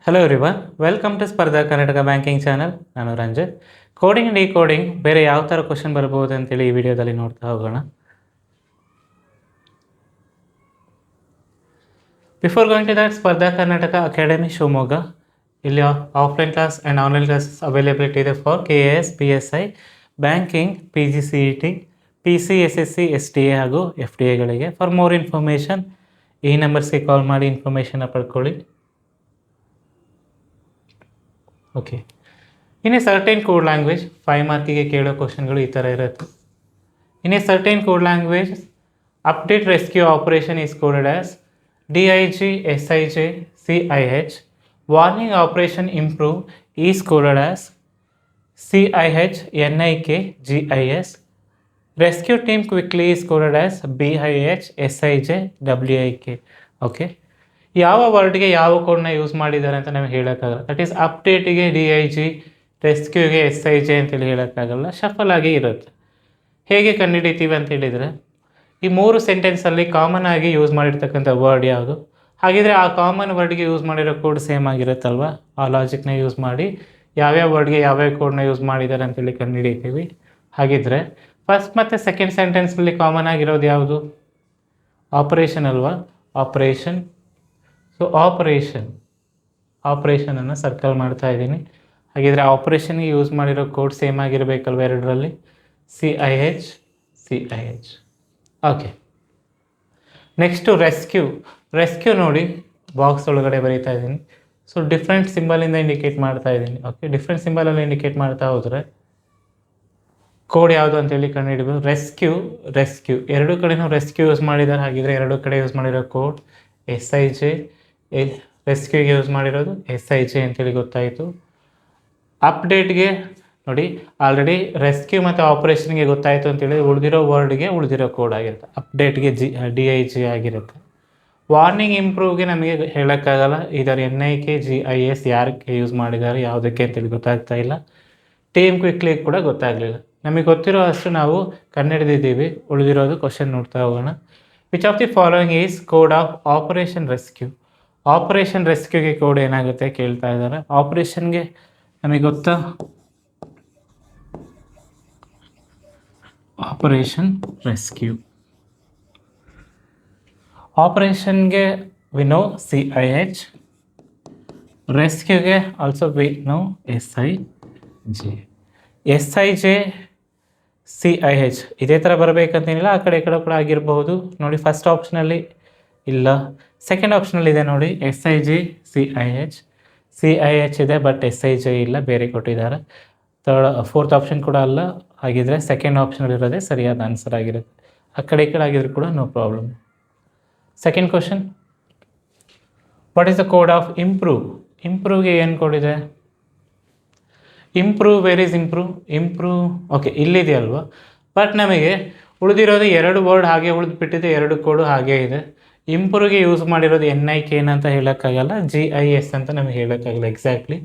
Hello everyone, welcome to ಸ್ಪರ್ಧಾ Karnataka banking channel. ನಾನು Ranjit. Coding and coding ಬೇರೆ ಯಾವ ಥರ ಕ್ವಶನ್ ಬರ್ಬೋದು ಅಂತೇಳಿ ಈ ವಿಡಿಯೋದಲ್ಲಿ ನೋಡ್ತಾ ಹೋಗೋಣ. ಬಿಫೋರ್ ಗೋಯಿಂಗ್ ಟು ದ್ಯಾಟ್, ಸ್ಪರ್ಧಾ ಕರ್ನಾಟಕ ಅಕಾಡೆಮಿ ಶಿವಮೊಗ್ಗ ಇಲ್ಲಿ offline class and online classes availability ಇದೆ for KAS, PSI, banking, PGCET, PC, SSC, STA ಹಾಗೂ FDAಗಳಿಗೆ. ಫಾರ್ ಮೋರ್ ಇನ್ಫಾರ್ಮೇಷನ್ ಈ ನಂಬರ್ಸ್ಗೆ ಕಾಲ್ ಮಾಡಿ ಇನ್ಫಾರ್ಮೇಷನ್ನ ಪಡ್ಕೊಳ್ಳಿ. Okay, in a certain code language 5 ಮಾರ್ಕಿಗೆ ಕೇಳೋ ಕ್ವಶನ್ಗಳು ಈ ಥರ ಇರುತ್ತೆ. In a certain code language update rescue operation is coded as DIG SIJ CIH. Warning operation improve is coded as CIH NIK GIS. Rescue team quickly is coded as BIH SIJ WIK. Okay, ಯಾವ ವರ್ಡ್ಗೆ ಯಾವ ಕೋಡ್ನ use ಮಾಡಿದ್ದಾರೆ ಅಂತ ನಮಗೆ ಹೇಳೋಕ್ಕಾಗಲ್ಲ. That is ಅಪ್ಡೇಟಿಗೆ DIG, ರೆಸ್ಕ್ಯೂಗೆ SIJ ಅಂತೇಳಿ ಹೇಳೋಕ್ಕಾಗಲ್ಲ, ಶಫಲ್ ಆಗಿ ಇರುತ್ತೆ. ಹೇಗೆ ಕಂಡುಹಿಡಿತೀವಿ ಅಂತ ಹೇಳಿದರೆ, ಈ 3 ಸೆಂಟೆನ್ಸಲ್ಲಿ ಕಾಮನ್ ಆಗಿ ಯೂಸ್ ಮಾಡಿರ್ತಕ್ಕಂಥ ವರ್ಡ್ ಯಾವುದು, ಹಾಗಿದ್ರೆ ಆ ಕಾಮನ್ ವರ್ಡ್ಗೆ ಯೂಸ್ ಮಾಡಿರೋ ಕೋಡ್ ಸೇಮ್ ಆಗಿರುತ್ತಲ್ವ, ಆ ಲಾಜಿಕ್ನ ಯೂಸ್ ಮಾಡಿ ಯಾವ್ಯಾವ ವರ್ಡ್ಗೆ ಯಾವ್ಯಾವ ಕೋಡ್ನ ಯೂಸ್ ಮಾಡಿದ್ದಾರೆ ಅಂತೇಳಿ ಕಂಡುಹಿಡಿತೀವಿ. ಹಾಗಿದ್ರೆ ಫಸ್ಟ್ ಮತ್ತು ಸೆಕೆಂಡ್ ಸೆಂಟೆನ್ಸಲ್ಲಿ ಕಾಮನ್ ಆಗಿರೋದು ಯಾವುದು? ಆಪರೇಷನ್ ಅಲ್ವಾ, ಆಪರೇಷನ್. ಸೊ ಆಪರೇಷನನ್ನು ಸರ್ಕಲ್ ಮಾಡ್ತಾ ಇದ್ದೀನಿ. ಹಾಗಿದ್ರೆ ಆಪರೇಷನ್ಗೆ ಯೂಸ್ ಮಾಡಿರೋ ಕೋಡ್ ಸೇಮ್ ಆಗಿರಬೇಕಲ್ವ ಎರಡರಲ್ಲಿ, CIH. ಓಕೆ, ನೆಕ್ಸ್ಟು ರೆಸ್ಕ್ಯೂ ನೋಡಿ ಬಾಕ್ಸ್ ಒಳಗಡೆ ಬರೀತಾ ಇದ್ದೀನಿ. ಸೊ ಡಿಫ್ರೆಂಟ್ ಸಿಂಬಲಿಂದ ಇಂಡಿಕೇಟ್ ಮಾಡ್ತಾ ಇದ್ದೀನಿ. ಓಕೆ, ಡಿಫ್ರೆಂಟ್ ಸಿಂಬಲಲ್ಲಿ ಇಂಡಿಕೇಟ್ ಮಾಡ್ತಾ ಹೋದರೆ ಕೋಡ್ ಯಾವುದು ಅಂತೇಳಿ ಕಂಡುಹಿಡಿಬೋದು. ರೆಸ್ಕ್ಯೂ ಎರಡು ಕಡೆನೂ ರೆಸ್ಕ್ಯೂ ಯೂಸ್ ಮಾಡಿದ್ದಾರೆ. ಹಾಗಿದ್ರೆ ಎರಡು ಕಡೆ ಯೂಸ್ ಮಾಡಿರೋ ಕೋಡ್ SIJ. ರೆಸ್ಕ್ಯೂಗೆ ಯೂಸ್ ಮಾಡಿರೋದು SIJ ಅಂತೇಳಿ ಗೊತ್ತಾಯಿತು. ಅಪ್ಡೇಟ್ಗೆ ನೋಡಿ, ಆಲ್ರೆಡಿ ರೆಸ್ಕ್ಯೂ ಮತ್ತು ಆಪರೇಷನ್ಗೆ ಗೊತ್ತಾಯಿತು ಅಂತೇಳಿ ಉಳಿದಿರೋ ವರ್ಡ್ಗೆ ಉಳಿದಿರೋ ಕೋಡ್ ಆಗಿರುತ್ತೆ. ಅಪ್ಡೇಟ್ಗೆ DIG ಆಗಿರುತ್ತೆ. ವಾರ್ನಿಂಗ್ ಇಂಪ್ರೂವ್ಗೆ ನಮಗೆ ಹೇಳೋಕ್ಕಾಗಲ್ಲ, ಇದರ NIK GIS ಯಾರಕ್ಕೆ ಯೂಸ್ ಮಾಡಿದ್ದಾರೆ ಯಾವುದಕ್ಕೆ ಅಂತೇಳಿ ಗೊತ್ತಾಗ್ತಾ ಇಲ್ಲ. ಟೀಮ್ ಕ್ವಿಕ್ಲಿ ಕೂಡ ಗೊತ್ತಾಗಲಿಲ್ಲ. ನಮಗೆ ಗೊತ್ತಿರೋ ಅಷ್ಟು ನಾವು ಕಂಡುಹಿಡಿದಿದ್ದೀವಿ. ಉಳಿದಿರೋದು ಕ್ವಶನ್ ನೋಡ್ತಾ ಹೋಗೋಣ. Which of the following is code of operation rescue? Operation ರೆಸ್ಕ್ಯೂಗೆ ಕೋಡ್ ಏನಾಗುತ್ತೆ ಕೇಳ್ತಾ ಇದ್ದಾರೆ. ಆಪರೇಷನ್ಗೆ ನಮಗೆ ಗೊತ್ತಾ, ಆಪರೇಷನ್ ರೆಸ್ಕ್ಯೂ. ಆಪರೇಷನ್ಗೆ ವಿ ನೋ CIH, ರೆಸ್ಕ್ಯೂಗೆ also we know SIJ CIH. ಇದೇ ಥರ ಬರಬೇಕಂತೇನಿಲ್ಲ, ಆ ಕಡೆ ಈ ಕಡೆ ಕೂಡ ಆಗಿರಬಹುದು. ನೋಡಿ, ಫಸ್ಟ್ ಆಪ್ಷನಲ್ಲಿ ಇಲ್ಲ, ಸೆಕೆಂಡ್ ಆಪ್ಷನಲ್ಲಿ ಇದೆ ನೋಡಿ, SIJ CIH ಇದೆ, ಬಟ್ SIJ ಇಲ್ಲ, ಬೇರೆ ಕೊಟ್ಟಿದ್ದಾರೆ. ಫೋರ್ತ್ ಆಪ್ಷನ್ ಕೂಡ ಅಲ್ಲ. ಹಾಗಿದ್ರೆ ಸೆಕೆಂಡ್ ಆಪ್ಷನಲ್ಲಿರೋದೇ ಸರಿಯಾದ ಆನ್ಸರ್ ಆಗಿರುತ್ತೆ. ಆ ಕಡೆ ಈ ಕಡೆ ಆಗಿದ್ರು ಕೂಡ no problem. Second question, what is the code of ಇಂಪ್ರೂವ್ಗೆ ಏನು ಕೋಡ್ ಇದೆ? Where is improve? ಓಕೆ, ಇಲ್ಲಿದೆಯಲ್ವ, ಬಟ್ ನಮಗೆ ಉಳಿದಿರೋದು 2 ವರ್ಡ್ ಹಾಗೆ ಉಳಿದ್ಬಿಟ್ಟಿದೆ, 2 ಕೋಡು ಹಾಗೇ ಇದೆ. ಇಂಪ್ರೂವ್ಗೆ ಯೂಸ್ ಮಾಡಿರೋದು NIK ಅಂತ ಹೇಳೋಕ್ಕಾಗಲ್ಲ, GIS ಅಂತ ನಮಗೆ ಹೇಳೋಕ್ಕಾಗಲ್ಲ ಎಕ್ಸಾಕ್ಟ್ಲಿ.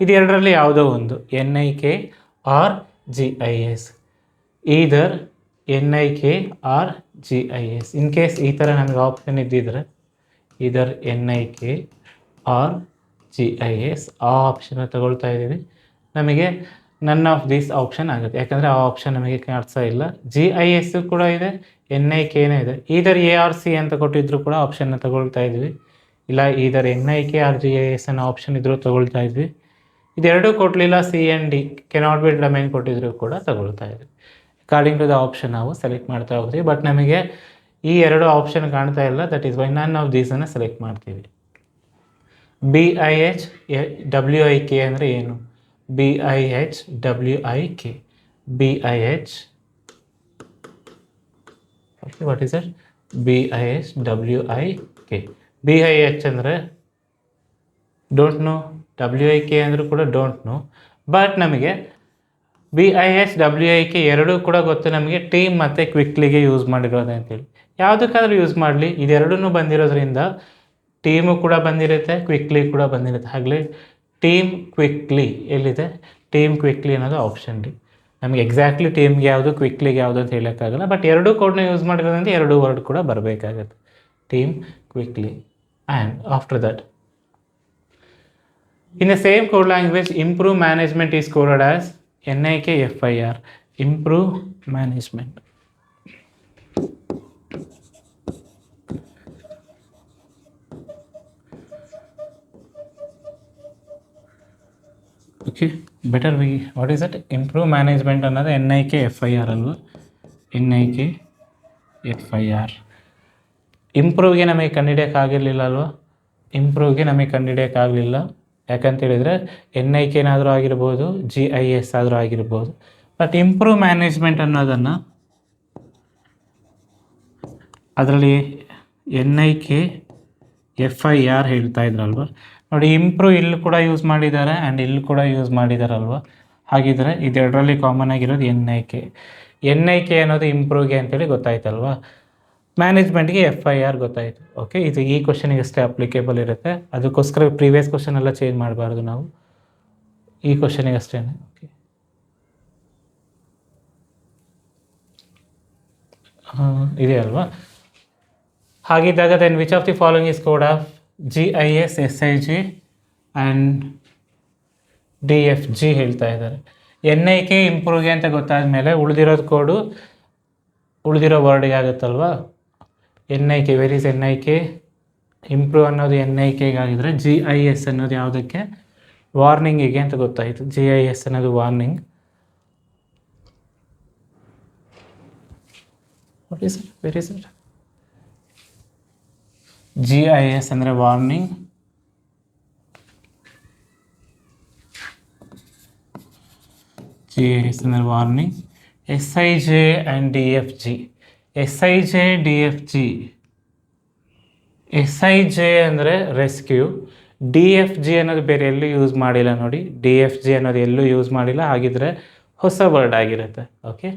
ಇದು ಎರಡರಲ್ಲಿ ಯಾವುದೋ ಒಂದು, NIK or GIS, either NIK or GIS. In case ಈ ಥರ ನಮಗೆ ಆಪ್ಷನ್ ಇದ್ದಿದ್ರೆ ಈದರ್ NIK ಆರ್ GIS, ಆ ಆಪ್ಷನ್ನ ತಗೊಳ್ತಾ ಇದ್ದೀವಿ. ನಮಗೆ ನನ್ ಆಫ್ ದಿಸ್ ಆಪ್ಷನ್ ಆಗುತ್ತೆ, ಯಾಕಂದರೆ ಆ ಆಪ್ಷನ್ ನಮಗೆ ಕಾಣಿಸ್ತಾ ಇಲ್ಲ. GIS ಕೂಡ ಇದೆ, NIKನೇ ಇದೆ. ಈದರ್ ARC ಅಂತ ಕೊಟ್ಟಿದ್ರು ಕೂಡ ಆಪ್ಷನ್ನ ತಗೊಳ್ತಾ ಇದ್ವಿ. ಇಲ್ಲ, ಈದರ್ NIK ಆರ್ GIS ಅನ್ನೋ ಆಪ್ಷನ್ ಇದ್ರೂ ತಗೊಳ್ತಾ ಇದ್ವಿ. ಇದೆರಡೂ ಕೊಡಲಿಲ್ಲ, C and D cannot be determined ಕೊಟ್ಟಿದ್ರು ಕೂಡ ತಗೊಳ್ತಾ ಇದ್ವಿ. ಅಕಾರ್ಡಿಂಗ್ ಟು ದ ಆಪ್ಷನ್ ನಾವು ಸೆಲೆಕ್ಟ್ ಮಾಡ್ತಾ ಹೋಗ್ತೀವಿ. ಬಟ್ ನಮಗೆ ಈ 2 ಆಪ್ಷನ್ ಕಾಣ್ತಾ ಇಲ್ಲ, that is why none of ದೀಸನ್ನು ಸೆಲೆಕ್ಟ್ ಮಾಡ್ತೀವಿ. BIH WIK ಅಂದರೆ ಏನು? BIH WIK, BIH, okay, what is it? BIH WIK. BIH ಅಂದರೆ ಡೋಂಟ್ ನೋ, WIK ಅಂದರೂ ಕೂಡ ಡೋಂಟ್ ನೋ. ಬಟ್ ನಮಗೆ BIH WIK ಎರಡೂ ಕೂಡ ಗೊತ್ತು ನಮಗೆ, ಟೀಮ್ ಮತ್ತು ಕ್ವಿಕ್ಲಿಗೆ ಯೂಸ್ ಮಾಡಿರೋದು ಅಂತೇಳಿ. ಯಾವುದಕ್ಕಾದ್ರೂ ಯೂಸ್ ಮಾಡಲಿ, ಇದೆರಡೂ ಬಂದಿರೋದ್ರಿಂದ ಟೀಮು ಕೂಡ ಬಂದಿರುತ್ತೆ, ಕ್ವಿಕ್ಲಿ ಕೂಡ ಬಂದಿರುತ್ತೆ. ಹಾಗಲೇ ಟೀಮ್ ಕ್ವಿಕ್ಲಿ ಎಲ್ಲಿದೆ? ಟೀಮ್ ಕ್ವಿಕ್ಲಿ ಅನ್ನೋದು ಆಪ್ಷನ್ ಡಿ. ನಮಗೆ ಎಕ್ಸಾಕ್ಟ್ಲಿ ಟೀಮ್ಗೆ ಯಾವುದು, ಕ್ವಿಕ್ಲಿಗೆ ಯಾವುದು ಅಂತ ಹೇಳೋಕ್ಕಾಗಲ್ಲ. ಬಟ್ 2 ಕೋಡ್ನ ಯೂಸ್ ಮಾಡಿರೋದ್ರಿಂದ 2 ವರ್ಡ್ ಕೂಡ ಬರಬೇಕಾಗತ್ತೆ, team quickly. And after that In the same code language, improve management is coded as NIKFIR. Improve management. Okay, better we, what is that? Improve management another NIKFIR alva. NIKFIR. ಇಂಪ್ರೂವ್ಗೆ ನಮಗೆ ಕಂಡುಹಿಡಿಯೋಕ್ಕಾಗಿರಲಿಲ್ಲ ಅಲ್ವಾ? ಇಂಪ್ರೂವ್ಗೆ ನಮಗೆ ಕಂಡುಹಿಡಿಯೋಕ್ಕಾಗಲಿಲ್ಲ. ಯಾಕಂತ ಹೇಳಿದರೆ NIK ಏನಾದರೂ ಆಗಿರ್ಬೋದು, GIS ಆದರೂ ಆಗಿರ್ಬೋದು. But improve management ಅನ್ನೋದನ್ನು ಅದರಲ್ಲಿ NIKFIR ಹೇಳ್ತಾ ಇದ್ರಲ್ವ. ನೋಡಿ, ಇಂಪ್ರೂವ್ ಇಲ್ಲಿ ಕೂಡ ಯೂಸ್ ಮಾಡಿದ್ದಾರೆ ಆ್ಯಂಡ್ ಇಲ್ಲಿ ಕೂಡ ಯೂಸ್ ಮಾಡಿದಾರಲ್ವ. ಹಾಗಿದ್ರೆ ಇದೆರಡರಲ್ಲಿ ಕಾಮನ್ ಆಗಿರೋದು NIK ಅನ್ನೋದು ಇಂಪ್ರೂವ್ಗೆ ಅಂತೇಳಿ ಗೊತ್ತಾಯ್ತಲ್ವ. ಮ್ಯಾನೇಜ್ಮೆಂಟ್ಗೆ FIR ಗೊತ್ತಾಯಿತು. ಓಕೆ, ಇದು ಈ ಕ್ವಶನಿಗೆ ಅಷ್ಟೇ ಅಪ್ಲಿಕೇಬಲ್ ಇರುತ್ತೆ. ಅದಕ್ಕೋಸ್ಕರ ಪ್ರೀವಿಯಸ್ ಕ್ವಶನ್ ಎಲ್ಲ ಚೇಂಜ್ ಮಾಡಬಾರ್ದು ನಾವು, ಈ ಕ್ವಶನಿಗೆ ಅಷ್ಟೇ. ಓಕೆ, ಇದೆ ಅಲ್ವಾ? ಹಾಗಿದ್ದಾಗ then which of the following is code of GIS, SIG and DFG ಹೇಳ್ತಾ ಇದ್ದಾರೆ. NIK ಇಂಪ್ರೂವ್ಗೆ ಅಂತ ಗೊತ್ತಾದ ಮೇಲೆ ಉಳಿದಿರೋದು ಕೋಡು ಉಳಿದಿರೋ ವರ್ಡಿಗೆ ಆಗುತ್ತಲ್ವಾ. NIK, where is NIK? Improve ಅನ್ನೋದು NIKಗೆ ಆಗಿದ್ರೆ GIS ಅನ್ನೋದು ಯಾವುದಕ್ಕೆ? ವಾರ್ನಿಂಗಿಗೆ ಅಂತ ಗೊತ್ತಾಯಿತು. GIS ಅನ್ನೋದು warning. What is it? Where is it? GIS ಅಂದರೆ ವಾರ್ನಿಂಗ್, GIS ಅಂದರೆ warning. SIJ and DFG. SIJ, DFG. SIJ ಅಂದರೆ ರೆಸ್ಕ್ಯೂ, DFG ಅನ್ನೋದು ಬೇರೆ ಎಲ್ಲೂ ಯೂಸ್ ಮಾಡಿಲ್ಲ. ನೋಡಿ, DFG ಅನ್ನೋದು ಎಲ್ಲೂ ಯೂಸ್ ಮಾಡಿಲ್ಲ. ಹಾಗಿದ್ರೆ ಹೊಸ ವರ್ಡ್ ಆಗಿರುತ್ತೆ. Okay,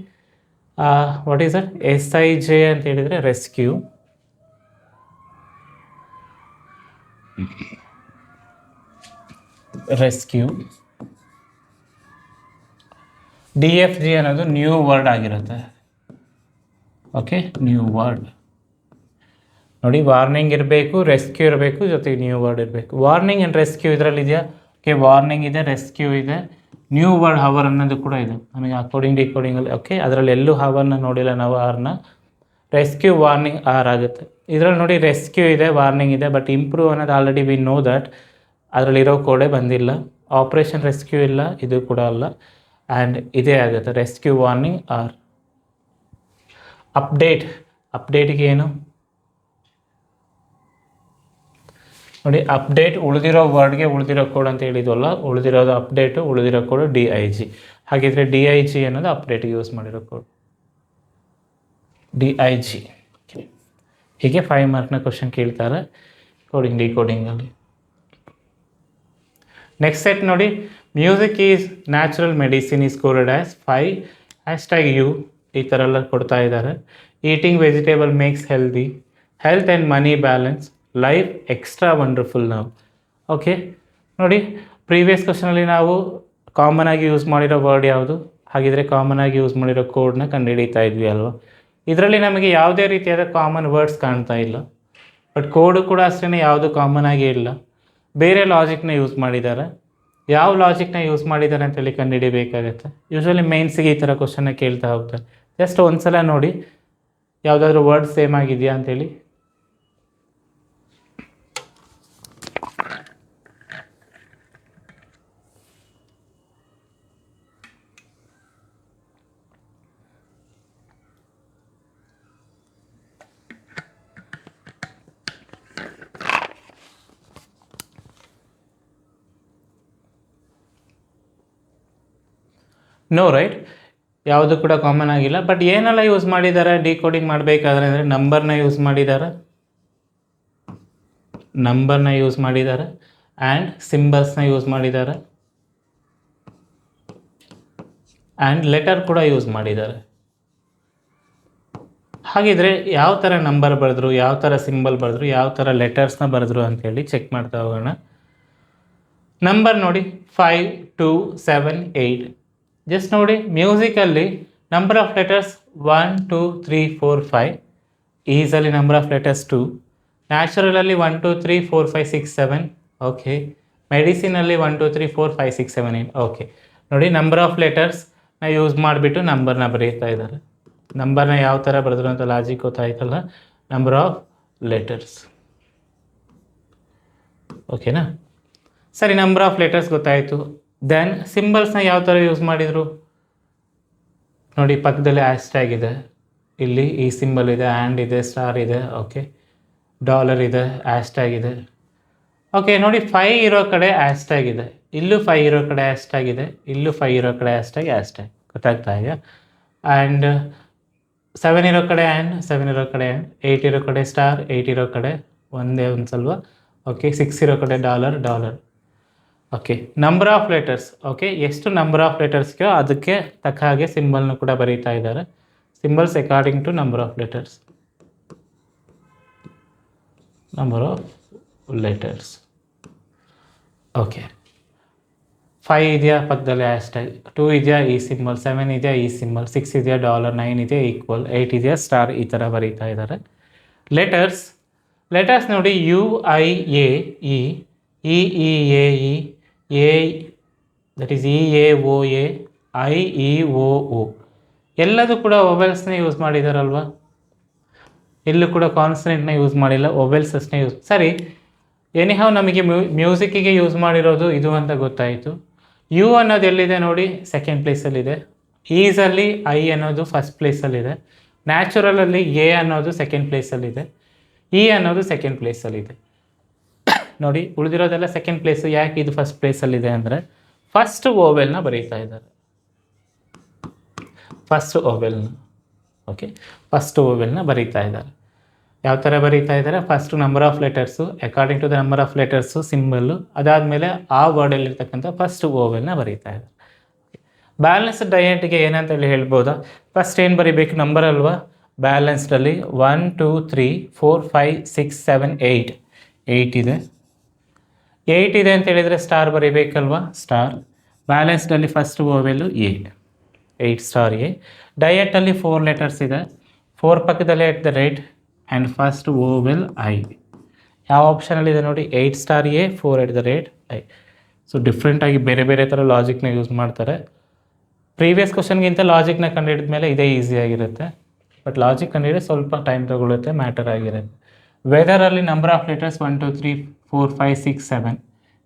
what is that? SIJ ಅಂತ ಹೇಳಿದರೆ ರೆಸ್ಕ್ಯೂ, DFG ಅನ್ನೋದು ನ್ಯೂ ವರ್ಡ್ ಆಗಿರುತ್ತೆ. Okay, new word. ನೋಡಿ, ವಾರ್ನಿಂಗ್ ಇರಬೇಕು, ರೆಸ್ಕ್ಯೂ ಇರಬೇಕು, ಜೊತೆಗೆ ನ್ಯೂ ವರ್ಡ್ ಇರಬೇಕು. ವಾರ್ನಿಂಗ್ ಆ್ಯಂಡ್ ರೆಸ್ಕ್ಯೂ ಇದರಲ್ಲಿ ಇದೆಯಾ? ಓಕೆ, ವಾರ್ನಿಂಗ್ ಇದೆ, ರೆಸ್ಕ್ಯೂ ಇದೆ, ನ್ಯೂ ವರ್ಡ್ ಹವರ್ ಅನ್ನೋದು ಕೂಡ ಇದೆ. ನಮಗೆ ಅಕಾರ್ಡಿಂಗ್ ಡಿಕೋಡಿಂಗಲ್ಲಿ ಓಕೆ, ಅದರಲ್ಲಿ ಎಲ್ಲೂ ಹವರ್ನ ನೋಡಿಲ್ಲ ನಾವು, ಆರ್ನ. ರೆಸ್ಕ್ಯೂ, ವಾರ್ನಿಂಗ್ ಆರ್ ಆಗುತ್ತೆ. ಇದರಲ್ಲಿ ನೋಡಿ, ರೆಸ್ಕ್ಯೂ ಇದೆ, ವಾರ್ನಿಂಗ್ ಇದೆ, ಬಟ್ ಇಂಪ್ರೂವ್ ಅನ್ನೋದು ಆಲ್ರೆಡಿ ವಿ ನೋ ದಟ್ ಅದರಲ್ಲಿರೋ ಕೋಡೆ ಬಂದಿಲ್ಲ. ಆಪ್ರೇಷನ್ ರೆಸ್ಕ್ಯೂ ಇಲ್ಲ, ಇದು ಕೂಡ ಅಲ್ಲ. ಆ್ಯಂಡ್ ಇದೇ ಆಗುತ್ತೆ, ರೆಸ್ಕ್ಯೂ, ವಾರ್ನಿಂಗ್, ಆರ್. ಅಪ್ಡೇಟ್ಗೆ ಏನು ನೋಡಿ, ಅಪ್ಡೇಟ್ ಉಳಿದಿರೋ ವರ್ಡ್ಗೆ ಉಳಿದಿರೋ ಕೋಡ್ ಅಂತ ಹೇಳಿದ್ವಲ್ಲ, ಉಳಿದಿರೋದು ಅಪ್ಡೇಟು, ಉಳಿದಿರೋ ಕೋಡು DIG. ಹಾಗಿದ್ರೆ DIG ಅನ್ನೋದು ಅಪ್ಡೇಟ್ಗೆ ಯೂಸ್ ಮಾಡಿರೋ ಕೋಡ್, DIG. ಹೀಗೆ 5 ಮಾರ್ಕ್ನ ಕ್ವಶನ್ ಕೇಳ್ತಾರೆ ಕೋಡಿಂಗ್ ಡಿಕೋಡಿಂಗಲ್ಲಿ. ನೆಕ್ಸ್ಟ್ ಸೆಟ್ ನೋಡಿ, music is natural medicine is coded as 5 #U. ಈ ಥರ ಎಲ್ಲ ಕೊಡ್ತಾ ಇದ್ದಾರೆ. Eating vegetable makes healthy, health and money balance, life extra wonderful ನಾವು. ಓಕೆ, ನೋಡಿ, ಪ್ರೀವಿಯಸ್ ಕ್ವಶನಲ್ಲಿ ನಾವು ಕಾಮನ್ ಆಗಿ ಯೂಸ್ ಮಾಡಿರೋ ವರ್ಡ್ ಯಾವುದು? ಹಾಗಿದ್ರೆ ಕಾಮನ್ ಆಗಿ ಯೂಸ್ ಮಾಡಿರೋ ಕೋಡ್ನ ಕಂಡುಹಿಡಿತಾ ಇದ್ವಿ ಅಲ್ವಾ. ಇದರಲ್ಲಿ ನಮಗೆ ಯಾವುದೇ ರೀತಿಯಾದ ಕಾಮನ್ ವರ್ಡ್ಸ್ ಕಾಣ್ತಾ ಇಲ್ಲ, ಬಟ್ ಕೋಡು ಕೂಡ ಅಷ್ಟೇ ಯಾವುದು ಕಾಮನ್ ಆಗಿ ಇಲ್ಲ. ಬೇರೆ ಲಾಜಿಕ್ನ ಯೂಸ್ ಮಾಡಿದ್ದಾರೆ. ಯಾವ ಲಾಜಿಕ್ನ ಯೂಸ್ ಮಾಡಿದ್ದಾರೆ ಅಂತೇಳಿ ಕಂಡುಹಿಡಿಬೇಕಾಗತ್ತೆ. ಯೂಶ್ವಲಿ ಮೇನ್ಸಿಗೆ ಈ ಥರ ಕ್ವಶನ್ನ ಕೇಳ್ತಾ ಹೋಗ್ತಾರೆ. ಜಸ್ಟ್ ಒಂದು ಸಲ ನೋಡಿ ಯಾವುದಾದ್ರೂ ವರ್ಡ್ ಸೇಮ್ ಆಗಿದೆಯಾ ಅಂತೇಳಿ. ನೋ, ರೈಟ್, ಯಾವುದು ಕೂಡ ಕಾಮನ್ ಆಗಿಲ್ಲ. ಬಟ್ ಏನೆಲ್ಲ ಯೂಸ್ ಮಾಡಿದ್ದಾರೆ ಡಿಕೋಡಿಂಗ್ ಮಾಡಬೇಕಾದ್ರೆ ಅಂದರೆ ನಂಬರ್ನ ಯೂಸ್ ಮಾಡಿದ್ದಾರೆ ಆ್ಯಂಡ್ ಸಿಂಬಲ್ಸ್ನ ಯೂಸ್ ಮಾಡಿದ್ದಾರೆ ಆ್ಯಂಡ್ ಲೆಟರ್ ಕೂಡ ಯೂಸ್ ಮಾಡಿದ್ದಾರೆ. ಹಾಗಿದ್ರೆ ಯಾವ ಥರ ನಂಬರ್ ಬರೆದ್ರು, ಯಾವ ಥರ ಸಿಂಬಲ್ ಬರೆದ್ರು, ಯಾವ ಥರ ಲೆಟರ್ಸ್ನ ಬರೆದ್ರು ಅಂತೇಳಿ ಚೆಕ್ ಮಾಡ್ತಾ ಹೋಗೋಣ. ನಂಬರ್ ನೋಡಿ, 5, 2, 7, 8. ಜಸ್ಟ್ ನೋಡಿ, ಮ್ಯೂಸಿಕಲ್ಲಿ ನಂಬರ್ ಆಫ್ ಲೆಟರ್ಸ್ 1, 2, 3, 4, 5. ಈಸಲ್ಲಿ ನಂಬರ್ ಆಫ್ ಲೆಟರ್ಸ್ 2. ನ್ಯಾಚುರಲಲ್ಲಿ 1, 2, 3, 4, 5, 6, 7. ಓಕೆ, ಮೆಡಿಸಿನಲ್ಲಿ 1 2 3 4 5 6 7 8 ಓಕೆ. ನೋಡಿ ನಂಬರ್ ಆಫ್ ಲೆಟರ್ಸ್ನ ಯೂಸ್ ಮಾಡಿಬಿಟ್ಟು ನಂಬರ್ನ ಬರೀತಾ ಇದ್ದಾರೆ. ನಂಬರ್ನ ಯಾವ ಥರ ಬರೆದ್ರು ಅಂತ ಲಾಜಿಕ್ ಗೊತ್ತಾಯ್ತಲ್ಲ, ನಂಬರ್ ಆಫ್ ಲೆಟರ್ಸ್. ಓಕೆನಾ? ಸರಿ, ನಂಬರ್ ಆಫ್ ಲೆಟರ್ಸ್ ಗೊತ್ತಾಯಿತು. ದೆನ್ ಸಿಂಬಲ್ಸ್ನ ಯಾವ ಥರ ಯೂಸ್ ಮಾಡಿದರು ನೋಡಿ. ಪಕ್ಕದಲ್ಲಿ ಹ್ಯಾಶ್ಟ್ಯಾಗ್ ಇದೆ, ಇಲ್ಲಿ ಈ ಸಿಂಬಲ್ ಇದೆ, ಆ್ಯಂಡ್ ಇದೆ, ಸ್ಟಾರ್ ಇದೆ, ಓಕೆ, ಡಾಲರ್ ಇದೆ, ಹ್ಯಾಶ್ಟ್ಯಾಗ್ ಇದೆ. ಓಕೆ ನೋಡಿ, 5 ಇರೋ ಕಡೆ ಹ್ಯಾಶ್ಟ್ಯಾಗ್ ಇದೆ, ಇಲ್ಲೂ 5 ಇರೋ ಕಡೆ ಹ್ಯಾಶ್ಟ್ಯಾಗ್ ಇದೆ, ಇಲ್ಲೂ 5 ಇರೋ ಕಡೆ ಹ್ಯಾಶ್ಟ್ಯಾಗ್ ಗೊತ್ತಾಗ್ತಾ ಇದೆಯಾ? ಆ್ಯಂಡ್ 7 ಇರೋ ಕಡೆ ಆ್ಯಂಡ್, 7 ಇರೋ ಕಡೆ ಆ್ಯಂಡ್, 8 ಇರೋ ಕಡೆ ಸ್ಟಾರ್, 8 ಇರೋ ಕಡೆ ಒಂದೇ ಒಂದು ಸಲ್ವ, ಓಕೆ, 6 ಇರೋ ಕಡೆ dollar. Okay, number of letters. Okay, ಎಷ್ಟು ನಂಬರ್ ಆಫ್ ಲೆಟರ್ಸ್ಗೆ ಅದಕ್ಕೆ ತಕ್ಕ ಹಾಗೆ ಸಿಂಬಲ್ನು ಕೂಡ ಬರೀತಾ ಇದ್ದಾರೆ. Symbols according to number of letters. Number of letters. Okay, 5 ಇದೆಯಾ ಪಕ್ಕದಲ್ಲಿ ಹ್ಯಾಶ್ಟ್ಯಾಗ್, 2 ಇದೆಯಾ ಈ ಸಿಂಬಲ್, 7 ಇದೆಯಾ ಈ ಸಿಂಬಲ್, 6 ಇದೆಯಾ ಡಾಲರ್, 9 ಇದೆಯಾ ಈಕ್ವಲ್, 8 ಇದೆಯಾ ಸ್ಟಾರ್, ಈ ಥರ ಬರೀತಾ ಇದ್ದಾರೆ. ಲೆಟರ್ಸ್ ನೋಡಿ, U I A E, E E A E, A that is E A O A, I E O O, ಎಲ್ಲದೂ ಕೂಡ ವೊವೆಲ್ಸ್ನೇ ಯೂಸ್ ಮಾಡಿದಾರಲ್ವ. ಎಲ್ಲೂ ಕೂಡ ಕಾನ್ಸನೆಂಟ್ನ ಯೂಸ್ ಮಾಡಿಲ್ಲ, ವೊವೆಲ್ಸ್ ಅಷ್ಟೇ ಯೂಸ್. ಸರಿ, ಎನಿಹಾವ್ ನಮಗೆ ಮ್ಯೂಸಿಕ್ಕಿಗೆ ಯೂಸ್ ಮಾಡಿರೋದು ಇದು ಅಂತ ಗೊತ್ತಾಯಿತು. ಯು ಅನ್ನೋದು ಎಲ್ಲಿದೆ ನೋಡಿ, ಸೆಕೆಂಡ್ ಪ್ಲೇಸಲ್ಲಿದೆ. ಈಸಲ್ಲಿ ಐ ಅನ್ನೋದು ಫಸ್ಟ್ ಪ್ಲೇಸಲ್ಲಿದೆ. ನ್ಯಾಚುರಲಲ್ಲಿ ಎ ಅನ್ನೋದು ಸೆಕೆಂಡ್ ಪ್ಲೇಸಲ್ಲಿದೆ. ಇ ಅನ್ನೋದು ಸೆಕೆಂಡ್ ಪ್ಲೇಸಲ್ಲಿದೆ. ನೋಡಿ, ಉಳಿದಿರೋದೆಲ್ಲ ಸೆಕೆಂಡ್ ಪ್ಲೇಸು. ಯಾಕೆ ಇದು ಫಸ್ಟ್ ಪ್ಲೇಸಲ್ಲಿದೆ ಅಂದರೆ ಫಸ್ಟ್ ವೋವೆಲ್ನ ಬರೀತಾ ಇದ್ದಾರೆ. ಫಸ್ಟ್ ವೋವೆಲ್ನ, ಓಕೆ, ಫಸ್ಟ್ ವೋವೆಲ್ನ ಬರೀತಾ ಇದ್ದಾರೆ. ಯಾವ ಥರ ಬರೀತಾ ಇದ್ದಾರೆ? First number of letters, according to the number of letters symbol, ಅದಾದಮೇಲೆ ಆ ವರ್ಡಲ್ಲಿರ್ತಕ್ಕಂಥ ಫಸ್ಟ್ ವೋವೆಲ್ನ ಬರೀತಾ ಇದ್ದಾರೆ. ಬ್ಯಾಲೆನ್ಸ್ಡ್ ಡಯೆಟ್ಗೆ ಏನಂತೇಳಿ ಹೇಳ್ಬೋದಾ? ಫಸ್ಟ್ ಏನು ಬರೀಬೇಕು? ನಂಬರ್ ಅಲ್ವಾ? ಬ್ಯಾಲೆನ್ಸ್ಡಲ್ಲಿ 1 2 3 4 5 6 7 8 8 ಇದೆ. 8 ಇದೆ ಅಂತ ಹೇಳಿದರೆ ಸ್ಟಾರ್ ಬರೀಬೇಕಲ್ವಾ? ಸ್ಟಾರ್. ಬ್ಯಾಲೆನ್ಸ್ಡಲ್ಲಿ first vowel A, 8 star A. ಡಯೆಟಲ್ಲಿ 4 ಲೆಟರ್ಸ್ ಇದೆ, 4 ಪಕ್ಕದಲ್ಲೇ at the rate and first vowel I. ಯಾವ ಆಪ್ಷನಲ್ಲಿದೆ ನೋಡಿ? 8 star A, 4 at the rate I. So ಡಿಫ್ರೆಂಟಾಗಿ ಬೇರೆ ಬೇರೆ ಥರ ಲಾಜಿಕ್ನ ಯೂಸ್ ಮಾಡ್ತಾರೆ. ಪ್ರೀವಿಯಸ್ ಕ್ವಶನ್ಗಿಂತ ಲಾಜಿಕ್ನ ಕಂಡುಹಿಡಿದ ಮೇಲೆ ಇದೇ ಈಸಿಯಾಗಿರುತ್ತೆ. ಬಟ್ ಲಾಜಿಕ್ ಕಂಡುಹಿಡಿದ್ರೆ ಸ್ವಲ್ಪ ಟೈಮ್ ತಗೊಳುತ್ತೆ, ಮ್ಯಾಟರ್ ಆಗಿರುತ್ತೆ. ವೆದರಲ್ಲಿ ನಂಬರ್ ಆಫ್ ಲೆಟರ್ಸ್ 1 2 3 4 5 6 7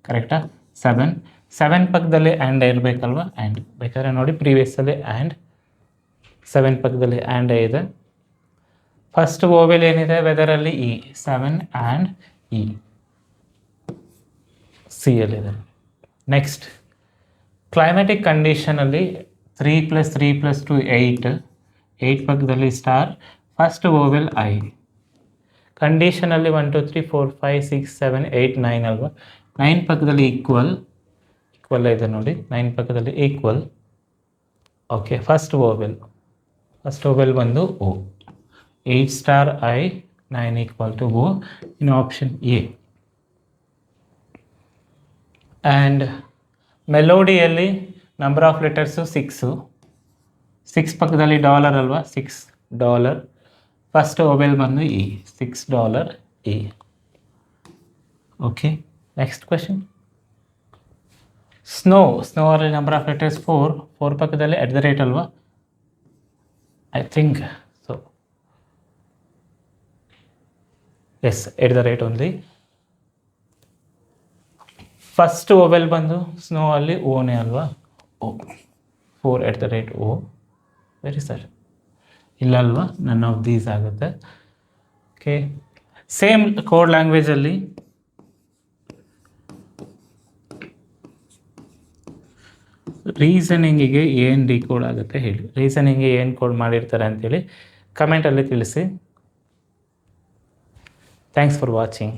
ಕರೆಕ್ಟಾ? 7 ಪಕ್ಕದಲ್ಲಿ ಆ್ಯಂಡ್ ಇರಬೇಕಲ್ವ? ಆ್ಯಂಡ್ ಬೇಕಾದ್ರೆ ನೋಡಿ, ಪ್ರೀವಿಯಸ್ಸಲ್ಲಿ ಆ್ಯಂಡ್, 7 ಪಕ್ಕದಲ್ಲಿ ಆ್ಯಂಡ್ ಇದೆ. ಫಸ್ಟ್ ವೋವೆಲ್ ಏನಿದೆ ವೆದರಲ್ಲಿ? ಇ. 7 ಆ್ಯಂಡ್ ಇ ಸಿ ಯಲ್ಲಿದೆ. ನೆಕ್ಸ್ಟ್ ಕ್ಲೈಮ್ಯಾಟಿಕ್ ಕಂಡೀಷನಲ್ಲಿ 3 + 3 + 2 8, 8 ಪಕ್ಕದಲ್ಲಿ ಸ್ಟಾರ್, ಫಸ್ಟ್ ವೋವೆಲ್ ಐ. ಕಂಡೀಷನಲ್ಲಿ 1 2 3 4 5 6 7 8 9 ಅಲ್ವಾ? 9 ಪಕ್ಕದಲ್ಲಿ ಈಕ್ವಲ್ ಇದೆ ನೋಡಿ, 9 ಪಕ್ಕದಲ್ಲಿ ಈಕ್ವಲ್. ಓಕೆ, ಫಸ್ಟ್ ವೋವೆಲ್ ಬಂದು O. 8 star I, 9 equal to O in option A. And ಮೆಲೋಡಿಯಲ್ಲಿ ನಂಬರ್ ಆಫ್ ಲೆಟರ್ಸು 6 ಪಕ್ಕದಲ್ಲಿ ಡಾಲರ್ ಅಲ್ವಾ? 6 ಡಾಲರ್. ಫಸ್ಟ್ ವೋವೆಲ್ ಬಂದು E, 6 dollar E. Okay, next question. Snow ಅಲ್ಲಿ ನಂಬರ್ ಆಫ್ ಲೆಟರ್ಸ್ 4 ಪಕ್ಕದಲ್ಲಿ at the rate ಅಲ್ವಾ? I think so yes, at the rate only. First vowel ಬಂದು snow ಅಲ್ಲಿ ಓನೇ ಅಲ್ವಾ? O. 4 at the rate O. Very sir, ಇಲ್ಲ ಅಲ್ವಾ? None of these ಆಗುತ್ತೆ. ಓಕೆ, ಸೇಮ್ ಕೋಡ್ ಲ್ಯಾಂಗ್ವೇಜಲ್ಲಿ ರೀಸನಿಂಗಿಗೆ ಏನು ಡಿಕೋಡ್ ಆಗುತ್ತೆ ಹೇಳಿ. ರೀಸನಿಂಗಿಗೆ ಏನು ಕೋಡ್ ಮಾಡಿರ್ತಾರೆ ಅಂತೇಳಿ ಕಮೆಂಟಲ್ಲಿ ತಿಳಿಸಿ. Thanks for watching.